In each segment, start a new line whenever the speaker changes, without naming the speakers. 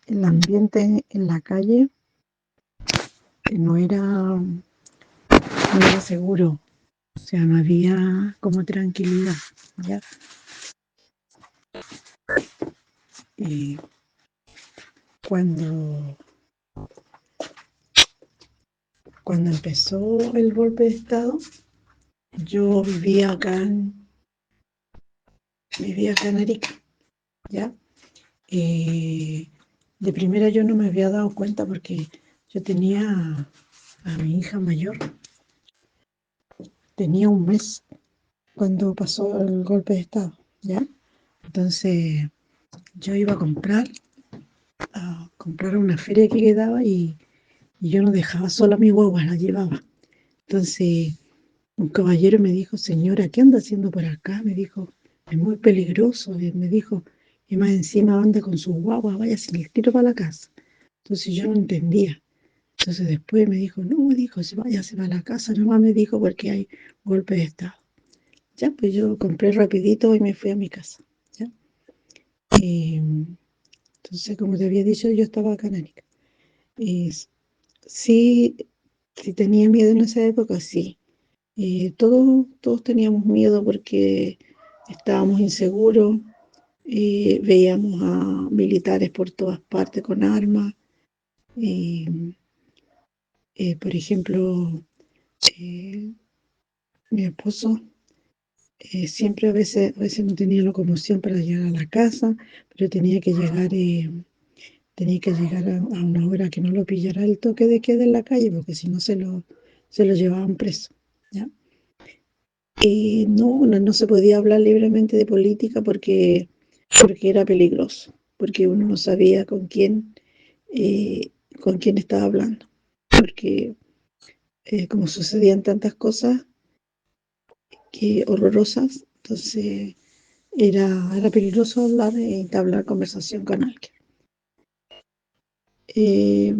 el ambiente en la calle no era seguro, o sea, no había como tranquilidad, ¿ya? Y cuando, cuando empezó el golpe de Estado, yo vivía acá en Arica, ¿ya? De primera yo no me había dado cuenta porque yo tenía a mi hija mayor, tenía un mes cuando pasó el golpe de Estado, ¿ya? Entonces yo iba a comprar a una feria que quedaba y yo no dejaba sola a mi guagua, la llevaba. Entonces un caballero me dijo, señora, ¿qué anda haciendo por acá? Me dijo, es muy peligroso, me dijo, y más encima anda con su guagua, vaya sin el tiro para la casa. Entonces yo no entendía. Entonces después me dijo, no, dijo, váyase para la casa, nomás me dijo, porque hay golpe de Estado. Ya, pues yo compré rapidito y me fui a mi casa, ¿ya? Y, entonces, como te había dicho, yo estaba acá en Arica. Y sí, sí tenía miedo en esa época, sí. Todos teníamos miedo porque estábamos inseguros, veíamos a militares por todas partes con armas. Y, por ejemplo, eh, mi esposo siempre a veces no tenía locomoción para llegar a la casa, pero tenía que llegar a una hora que no lo pillara el toque de queda en la calle, porque si no se lo llevaban preso, ¿ya? Y no se podía hablar libremente de política porque era peligroso, porque uno no sabía con quién estaba hablando, porque como sucedían tantas cosas que horrorosas, entonces era peligroso hablar e entablar conversación con alguien. Eh,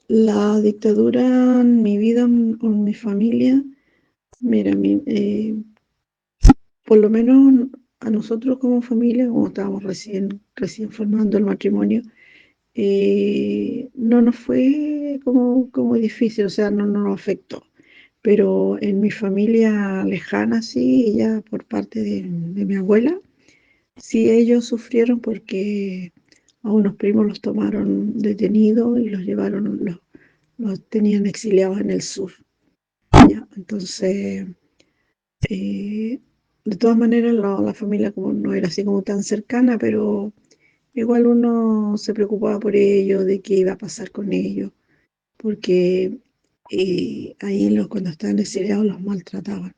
la dictadura en mi vida, en mi familia, mira, por lo menos a nosotros como familia, como estábamos recién formando el matrimonio, no nos fue como difícil, o sea, no nos afectó. Pero en mi familia lejana, sí, ya por parte de mi abuela, sí ellos sufrieron porque a unos primos los tomaron detenidos y los llevaron, los tenían exiliados en el sur, ¿ya? Entonces, eh, de todas maneras, la familia como no era así como tan cercana, pero igual uno se preocupaba por ellos, de qué iba a pasar con ellos, porque ahí cuando estaban exiliados los maltrataban,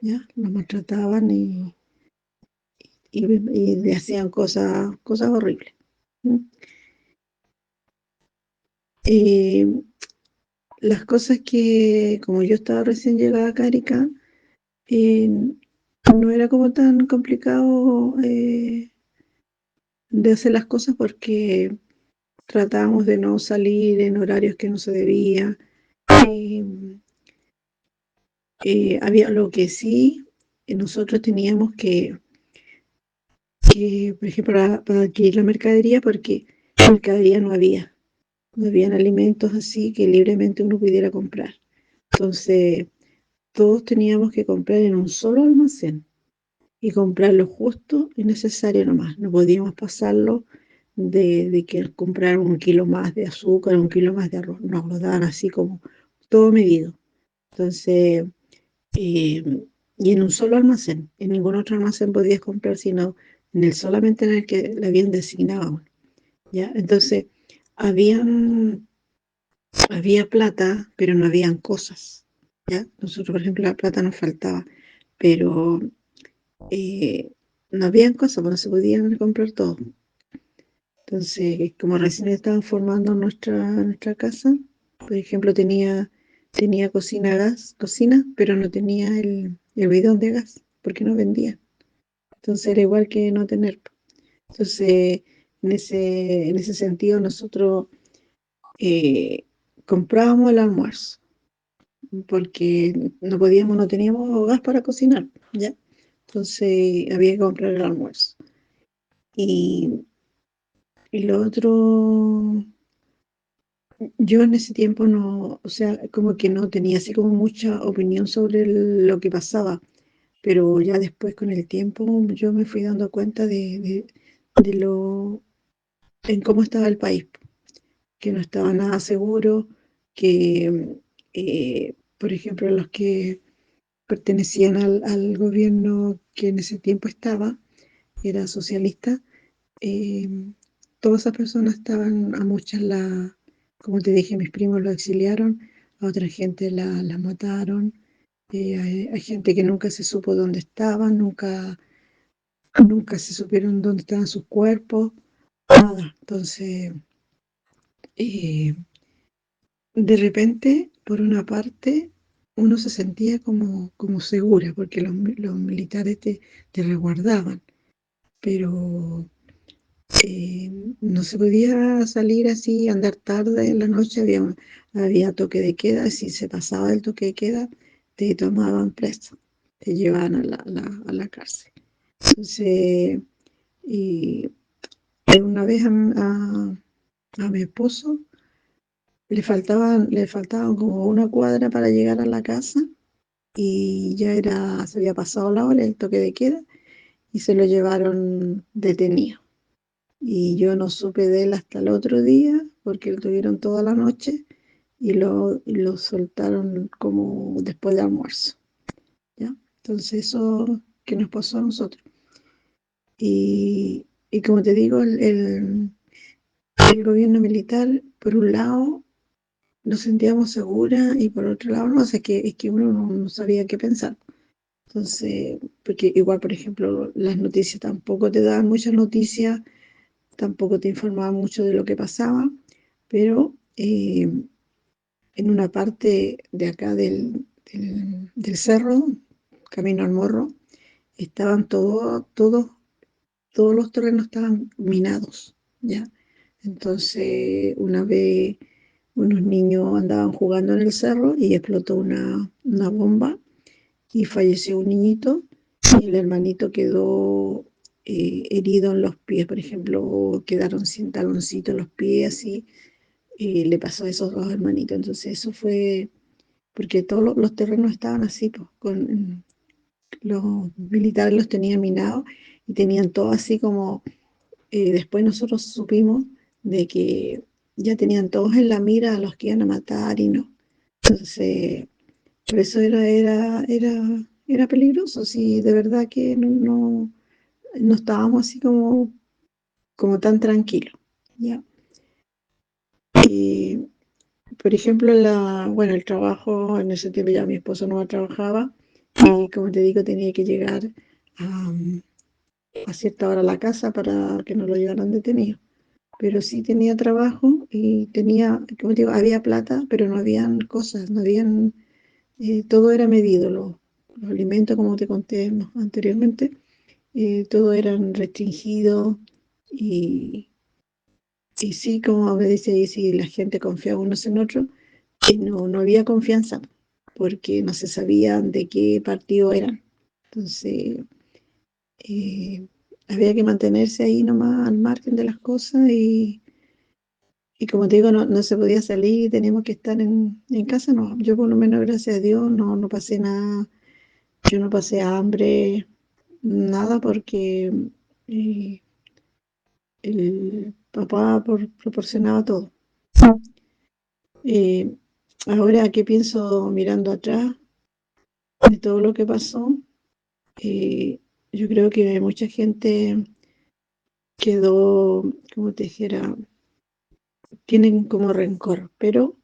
¿ya? Los maltrataban y le hacían cosas horribles. ¿Mm? Eh, las cosas que, como yo estaba recién llegada a Carica, eh, no era como tan complicado de hacer las cosas porque tratábamos de no salir en horarios que no se debía. Eh, Había lo que sí, nosotros teníamos por ejemplo, para adquirir la mercadería, porque mercadería no habían alimentos así que libremente uno pudiera comprar. Entonces, todos teníamos que comprar en un solo almacén y comprar lo justo y necesario nomás. No podíamos pasarlo de que comprar un kilo más de azúcar, un kilo más de arroz. Nos lo daban así como todo medido. Entonces, eh, y en un solo almacén. En ningún otro almacén podías comprar, sino solamente en el que le habían designado a uno, ¿ya? Entonces, habían, había plata, pero no habían cosas, ¿ya? Nosotros, por ejemplo, la plata nos faltaba, pero eh, no habían cosas, pues no se podían comprar todo. Entonces, como recién estaban formando nuestra casa, por ejemplo, tenía cocina, pero no tenía el bidón de gas, porque no vendía. Entonces era igual que no tener. Entonces, en ese sentido, nosotros eh, comprábamos el almuerzo, porque no teníamos gas para cocinar, ¿ya? Entonces había que comprar el almuerzo. Y Y lo otro, yo en ese tiempo no, o sea, como que no tenía así como mucha opinión sobre lo que pasaba, pero ya después con el tiempo yo me fui dando cuenta de lo, en cómo estaba el país, que no estaba nada seguro, que, por ejemplo, los que pertenecían al gobierno que en ese tiempo estaba, era socialista, eh, todas esas personas estaban, a muchas como te dije, mis primos lo exiliaron, a otra gente la mataron, hay gente que nunca se supo dónde estaban, nunca se supieron dónde estaban sus cuerpos, nada. Entonces, eh, de repente, por una parte, uno se sentía como segura, porque los militares te resguardaban, pero eh, no se podía salir así, andar tarde en la noche, había toque de queda, si se pasaba el toque de queda, te tomaban preso, te llevaban a la cárcel. Entonces, y una vez a mi esposo le faltaban como una cuadra para llegar a la casa y se había pasado la hora, el toque de queda, y se lo llevaron detenido. Y yo no supe de él hasta el otro día, porque lo tuvieron toda la noche y lo soltaron como después de almuerzo, ¿ya? Entonces eso que nos pasó a nosotros. Y como te digo, el gobierno militar, por un lado, nos sentíamos seguras y por otro lado, no, o sea, es que uno no sabía qué pensar. Entonces, porque igual, por ejemplo, las noticias tampoco te daban muchas noticias, tampoco te informaban mucho de lo que pasaba, pero en una parte de acá del cerro, camino al Morro, estaban todos los terrenos estaban minados, ¿ya? Entonces, una vez unos niños andaban jugando en el cerro y explotó una bomba y falleció un niñito y el hermanito quedó herido en los pies, por ejemplo, quedaron sin taloncito los pies, así, y le pasó a esos dos hermanitos. Entonces eso fue porque todos los terrenos estaban así, pues, los militares los tenían minados y tenían todo así como, después nosotros supimos de que ya tenían todos en la mira a los que iban a matar y no. Entonces, por eso era peligroso, sí, de verdad que no estábamos así como tan tranquilos, ¿ya? Y, por ejemplo, bueno, el trabajo, en ese tiempo ya mi esposo no trabajaba y como te digo, tenía que llegar a, a cierta hora a la casa para que no lo llevaran detenido. Pero sí tenía trabajo y tenía, como te digo, había plata, pero no habían cosas, no habían, todo era medido, los alimentos, como te conté anteriormente, todo eran restringidos y, y sí, como me dice ahí, si la gente confiaba unos en otros, no había confianza porque no se sabía de qué partido eran. Entonces, eh, había que mantenerse ahí nomás al margen de las cosas y como te digo, no se podía salir, teníamos que estar en casa, no. Yo por lo menos, gracias a Dios, no pasé nada, yo no pasé hambre, nada, porque eh, el papá proporcionaba todo. Eh, Ahora que pienso mirando atrás de todo lo que pasó, eh, yo creo que mucha gente quedó, como te dijera, tienen como rencor, pero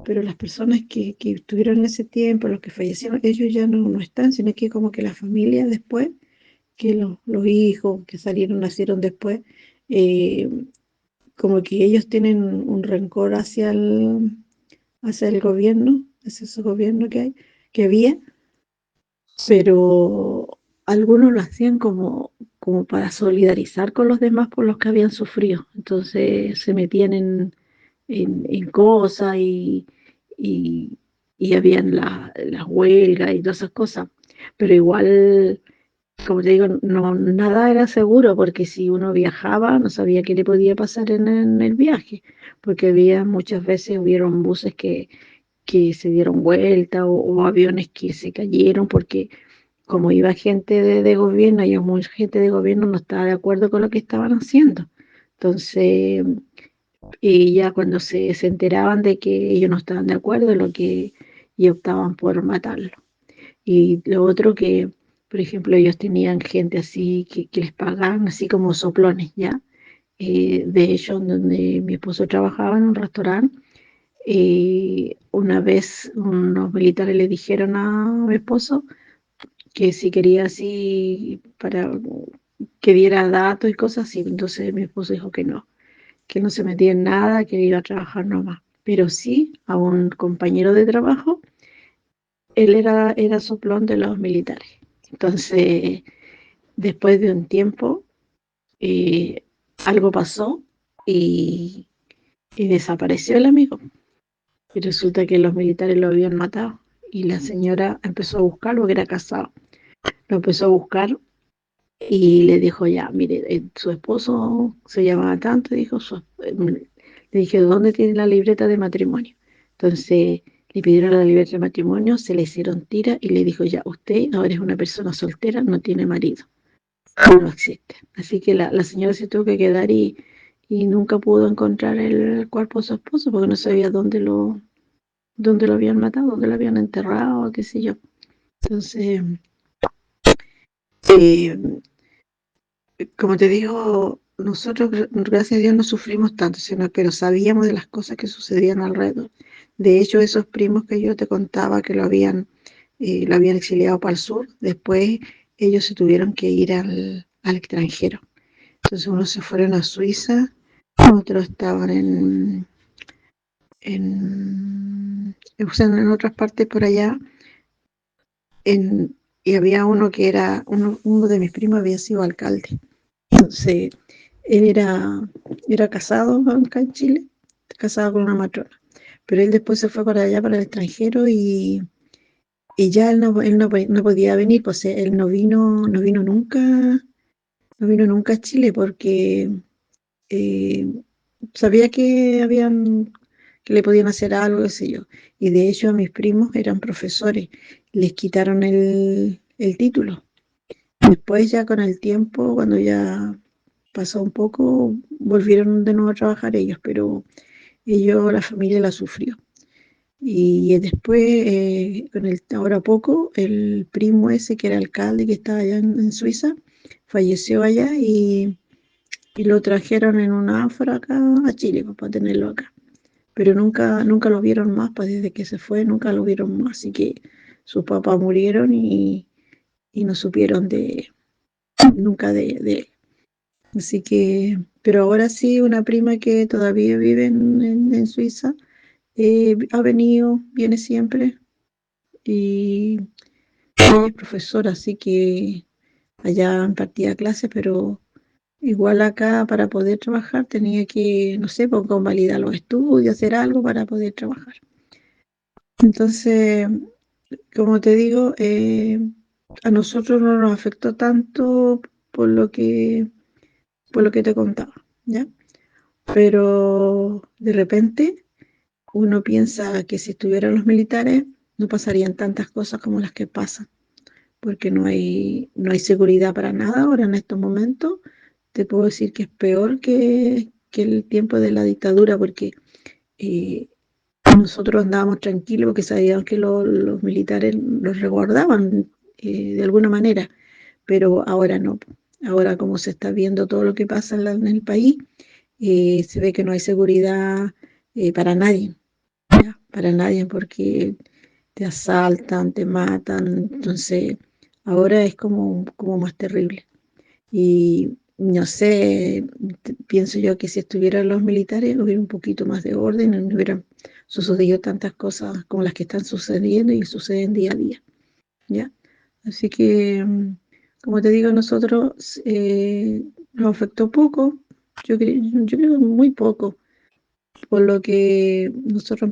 las personas que estuvieron en ese tiempo, los que fallecieron, ellos ya no están, sino que como que la familia después, que los hijos que salieron, nacieron después, eh, como que ellos tienen un rencor hacia el gobierno, hacia ese gobierno que había, pero algunos lo hacían como para solidarizar con los demás por los que habían sufrido. Entonces se metían en cosas y, y habían las huelgas y todas esas cosas. Pero igual como te digo, no, nada era seguro porque si uno viajaba no sabía qué le podía pasar en el viaje, porque había muchas veces hubieron buses que se dieron vuelta o aviones que se cayeron porque como iba gente de gobierno y mucha gente de gobierno no estaba de acuerdo con lo que estaban haciendo. Entonces, y ya cuando se enteraban de que ellos no estaban de acuerdo, lo que y optaban por matarlo. Y lo otro que, por ejemplo, ellos tenían gente así que les pagaban así como soplones, ¿ya? De hecho, donde mi esposo trabajaba en un restaurante, una vez unos militares le dijeron a mi esposo que si quería así para que diera datos y cosas así. Entonces mi esposo dijo que no se metía en nada, que iba a trabajar nomás. Pero sí a un compañero de trabajo, él era soplón de los militares. Entonces, después de un tiempo, eh, algo pasó y, y desapareció el amigo. Y resulta que los militares lo habían matado. Y la señora empezó a buscarlo, porque era casado. Lo empezó a buscar y le dijo ya, mire, su esposo se llamaba tanto, dijo, le dije, ¿dónde tiene la libreta de matrimonio? Entonces le pidieron la libreta de matrimonio, se le hicieron tira y le dijo, ya, usted ahora es una persona soltera, no tiene marido, no existe. Así que la señora se tuvo que quedar y nunca pudo encontrar el cuerpo de su esposo porque no sabía dónde lo habían matado, dónde lo habían enterrado, qué sé yo. Entonces, eh, como te digo, nosotros, gracias a Dios, no sufrimos tanto, pero sabíamos de las cosas que sucedían alrededor. De hecho, esos primos que yo te contaba que lo habían exiliado para el sur, después ellos se tuvieron que ir al extranjero. Entonces, unos se fueron a Suiza, otros estaban o sea, en otras partes por allá, y había uno que uno de mis primos había sido alcalde. Entonces, él era casado acá en Chile, casado con una matrona, pero él después se fue para allá, para el extranjero, y ya él no podía venir, pues él no vino nunca a Chile porque eh, sabía que le podían hacer algo, qué sé yo. Y de hecho a mis primos eran profesores, les quitaron el título. Después ya con el tiempo, cuando ya pasó un poco, volvieron de nuevo a trabajar ellos, pero la familia la sufrió. Y después, ahora poco, el primo ese que era alcalde, que estaba allá en Suiza, falleció allá y lo trajeron en un ánfora acá a Chile, pues, para tenerlo acá. Pero nunca lo vieron más, pues desde que se fue nunca lo vieron más, así que sus papás murieron y no supieron nunca de él. Así que, pero ahora sí, una prima que todavía vive en Suiza, ha venido, viene siempre y ella es profesora, así que allá impartía clases, pero igual acá para poder trabajar tenía que, no sé, pues, convalidar los estudios, hacer algo para poder trabajar. Entonces, como te digo, a nosotros no nos afectó tanto por lo que, por lo que te contaba, ¿ya? Pero de repente uno piensa que si estuvieran los militares no pasarían tantas cosas como las que pasan, porque no hay seguridad para nada ahora en estos momentos. Te puedo decir que es peor que el tiempo de la dictadura, porque eh, nosotros andábamos tranquilos porque sabíamos que los militares los resguardaban de alguna manera, pero ahora no. Ahora como se está viendo todo lo que pasa en el país, se ve que no hay seguridad para nadie, ¿ya? Para nadie, porque te asaltan, te matan, entonces ahora es como más terrible. Y no sé, pienso yo que si estuvieran los militares hubiera un poquito más de orden y no hubieran sucedido tantas cosas como las que están sucediendo y suceden día a día, ¿ya? Así que, como te digo, nosotros nos afectó poco, yo creo que muy poco, por lo que nosotros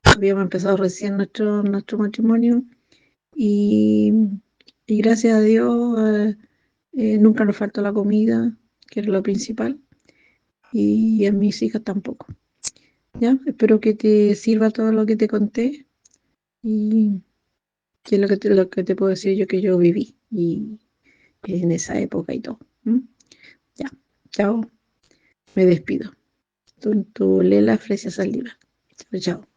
habíamos empezado recién nuestro matrimonio y, Y gracias a Dios nunca nos faltó la comida, que era lo principal, y a mis hijas tampoco. ¿Ya? Espero que te sirva todo lo que te conté y que es lo que te puedo decir yo que yo viví y en esa época y todo. ¿Mm? Ya, chao, me despido. Tu Lela Fresia Saldívar. Chao, chao.